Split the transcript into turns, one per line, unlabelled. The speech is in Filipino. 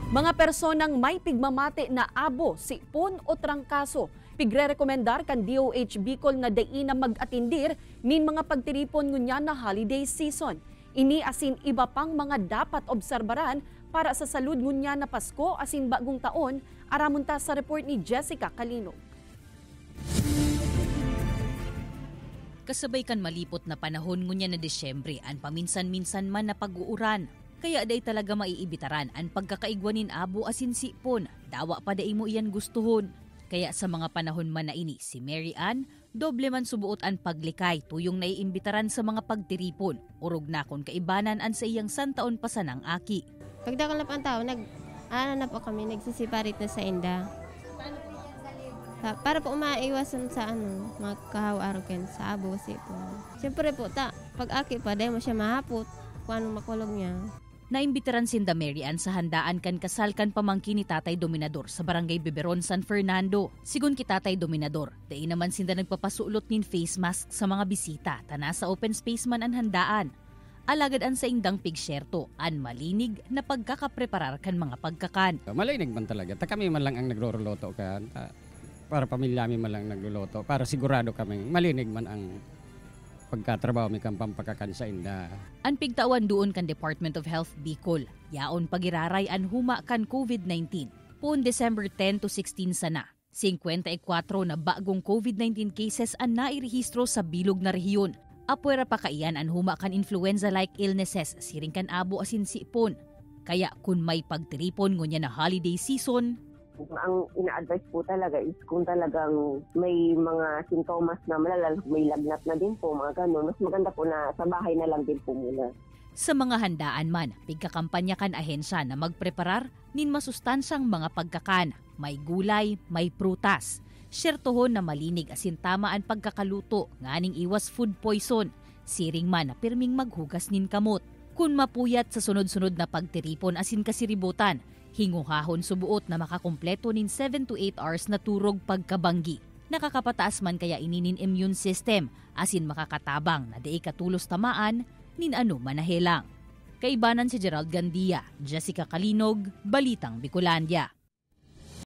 Mga personang may pigmamati na abo, sipon o trangkaso, pigre-rekomendar kan DOH Bicol nga daina mag-atindir nin mga pagtiripon ngunya na holiday season. Ini asin iba pang mga dapat obserbaran para sa salud ngunya na Pasko asin bagong taon, aramunta sa report ni Jessica Calinog.
Kasabay kan malipot na panahon ngunya na Desyembre an paminsan-minsan man na pag-uuran. Kaya day talaga maiibitaran ang pagkakaigwanin abo asin sipon. Dawa pa day mo iyan gustuhon. Kaya sa mga panahon man na ini, si Mary Ann, doble man subuot ang paglikay tuyong naiimbitaran sa mga pagtiripon. Urog na kon kaibanan an sa iyang santaon pa sa nang aki.
Pagdakalap ang tao, na po kami, nagsisiparate na sa inda. Para po maiwasan sa magkahaw-arogan sa abo, sipon. Siyempre po, pag aki pa, dahil mo siya mahapot, kung anong makulog niya.
Naimbitaran sinda Mary Ann sa handaan kan kasal kan pamangkin ni Tatay Dominador sa Barangay Beberon, San Fernando. Sigun ki Tatay Dominador, dahil naman sinda nagpapasulot nin face mask sa mga bisita, tana sa open space man ang handaan. Alagad an sa indang pigsyerto, an malinig na pagkakapreparar kan mga pagkakan.
Malinig man talaga, kami man lang ang nagluluto kan. Para pamilya mi man lang nagluluto, para sigurado kami malinig man ang pagkatrabaho mi kang pampakakan sa inda.
An pigtawan doon kan Department of Health Bicol, yaon pagiraray an huma kan COVID-19. Poon December 10 to 16 sana, 54 na bagong COVID-19 cases an nairehistro sa bilog na rehiyon. Apuera pa kaiyan an huma kan influenza-like illnesses, siring kan abo asin sipon. Kaya kung may pagtiripon ngunya na holiday season,
ang ina-advise po talaga is kung talagang may mga sintomas na malala, may lagnat na din po, mga ganun, mas maganda po na sa bahay na lang din po muna.
Sa mga handaan man, pigkakampanya kan ahensya na magpreparar nin masustansyang mga pagkakan, may gulay, may prutas. Syertohon na malinig asin tama ang pagkakaluto, nganing iwas food poison, siring man na pirming maghugas nin kamot. Kung mapuyat sa sunod-sunod na pagtiripon asin kasiributan, hinguhahon subuot na makakumpleto nin 7 to 8 hours na turog pagkabanggi. Nakakapataas man kaya ininin immune system, asin makakatabang na di katulos tamaan, nin ano manahelang. Kaibanan si Gerald Gandia, Jessica Calinog, Balitang Bicolandia.